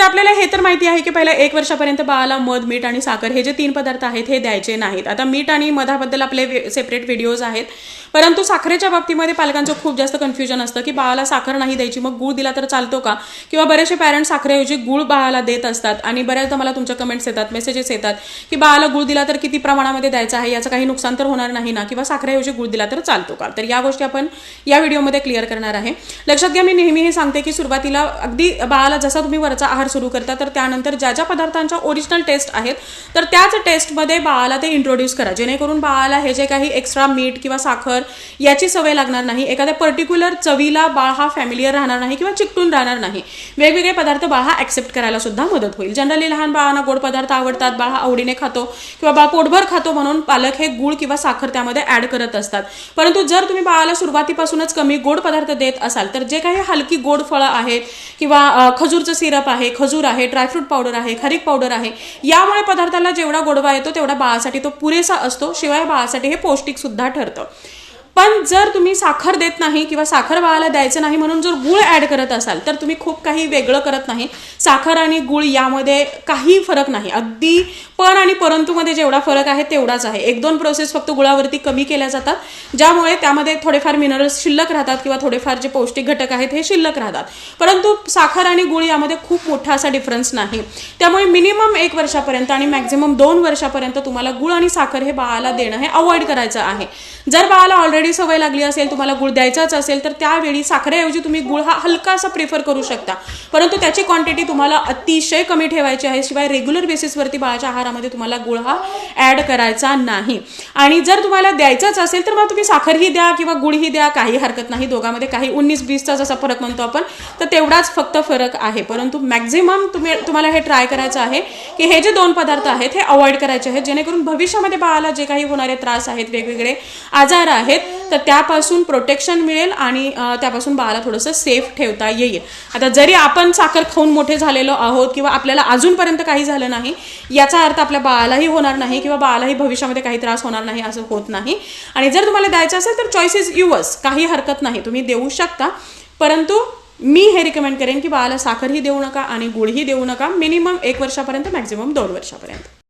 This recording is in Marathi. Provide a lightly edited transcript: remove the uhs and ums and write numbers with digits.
आपल्याला हे तर माहिती आहे की पहिल्या 1 वर्षापर्यंत बाळाला मध, मीठ आणि साखर हे जे 3 पदार्थ आहेत हे द्यायचे नाहीत. आता मीठ आणि मधाबद्दल आपले सेपरेट व्हिडिओज आहेत. परंतु साखरेच्या बाबतीमध्ये पालकांचं खूप जास्त कन्फ्युजन असतं की बाळाला साखर नाही द्यायची, मग गूळ दिला तर चालतो का? किंवा बरेचसे पॅरेंट्स साखरेऐवजी गूळ बाळाला देत असतात आणि बऱ्याचदा मला तुमच्या कमेंट्स येतात, मेसेजेस येतात की बाळाला गूळ दिला तर किती प्रमाणामध्ये द्यायचा आहे, याचं काही नुकसान तर होणार नाही ना, किंवा साखरेऐवजी गूळ दिला तर चालतो का? तर या गोष्टी आपण या व्हिडिओमध्ये क्लिअर करणार आहे. लक्षात घ्या, मी नेहमी हे सांगते की सुरुवातीला अगदी बाळाला जसा तुम्ही वरचा आहार सुरू करता तर त्यानंतर ज्या ज्या पदार्थांच्या ओरिजिनल टेस्ट आहेत तर त्याच टेस्टमध्ये बाळाला ते इंट्रोड्यूस करा, जेणेकरून बाळाला हे जे काही एक्स्ट्रा मीठ किंवा साखर याची सवय लागणार नाही, एखाद्या पर्टिक्युलर चवीला बाळ हा फॅमिलियर राहणार नाही किंवा चिकटून राहणार नाही. वेगवेगळे पदार्थ बाळ हा ऍक्सेप्ट करायला सुद्धा मदत होईल. जनरली लहान बाळांना गोड पदार्थ आवडतात, बाळ हा आवडीने खातो किंवा बाळ पोटभर खातो, म्हणून पालक हे गूळ किंवा साखर त्यामध्ये ऍड करत असतात. परंतु जर तुम्ही बाळाला सुरुवातीपासूनच कमी गोड पदार्थ देत असाल तर जे काही हलकी गोड फळं आहेत किंवा खजूरचं सिरप आहे, खजूर आहे, ड्रायफ्रूट पावडर आहे, खारीक पावडर आहे, यामुळे पदार्थाला जेवढा गोडवा येतो तेवढा बाळासाठी तो पुरेसा असतो. शिवाय बाळासाठी हे पौष्टिक सुद्धा ठरतं. पण जर तुम्ही साखर देत नाही किंवा साखर बाळाला द्यायचं नाही म्हणून जर गूळ ऍड करत असाल तर तुम्ही खूप काही वेगळं करत नाही. साखर आणि गूळ यामध्ये काही फरक नाही, अगदी पण आणि परंतुमध्ये जेवढा फरक आहे तेवढाच आहे. 1-2 प्रोसेस फक्त गुळावरती कमी केल्या जातात, ज्यामुळे त्यामध्ये थोडेफार मिनरल्स शिल्लक राहतात किंवा थोडेफार जे पौष्टिक घटक आहेत हे शिल्लक राहतात. परंतु साखर आणि गूळ यामध्ये खूप मोठा असा डिफरन्स नाही. त्यामुळे मिनिमम 1 वर्षापर्यंत आणि मॅक्झिमम 2 वर्षापर्यंत तुम्हाला गूळ आणि साखर हे बाळाला देणं हे अवॉइड करायचं आहे. जर बाळाला ऑलरेडी सवय लागली असेल, तुम्हाला गूळ द्यायचाच असेल तर त्यावेळी साखरेऐवजी तुम्ही गूळ हा हलकासा प्रिफर करू शकता, परंतु त्याची क्वांटिटी तुम्हाला अतिशय कमी ठेवायची आहे. शिवाय रेग्युलर बेसिसवरती बाळाच्या आहारामध्ये तुम्हाला गूळ हा ऍड करायचा नाही. आणि जर तुम्हाला द्यायचाच असेल तर मग तुम्ही साखरही द्या किंवा गुळही द्या, काही हरकत नाही. दोघांमध्ये काही 19-20चा जसा फरक म्हणतो आपण तर तेवढाच फक्त फरक आहे. परंतु मॅक्झिमम तुम्हाला हे ट्राय करायचं आहे की हे जे 2 पदार्थ आहेत हे अवॉइड करायचे आहेत, जेणेकरून भविष्यामध्ये बाळाला जे काही होणारे त्रास आहेत, वेगवेगळे आजार आहेत, तर त्यापासून प्रोटेक्शन मिळेल आणि त्यापासून बाळाला थोडंसं सेफ ठेवता येईल. आता जरी आपण साखर खाऊन मोठे झालेलो आहोत किंवा आपल्याला अजूनपर्यंत काही झालं नाही, याचा अर्थ आपल्या बाळालाही होणार नाही किंवा बाळालाही भविष्यामध्ये काही त्रास होणार नाही असं होत नाही. आणि जर तुम्हाला द्यायचं असेल तर चॉईस इज युअर्स, काही हरकत नाही, तुम्ही देऊ शकता. परंतु मी हे रिकमेंड करेन की बाळाला साखरही देऊ नका आणि गुळही देऊ नका, मिनिमम 1 वर्षापर्यंत, मॅक्झिमम 2 वर्षापर्यंत.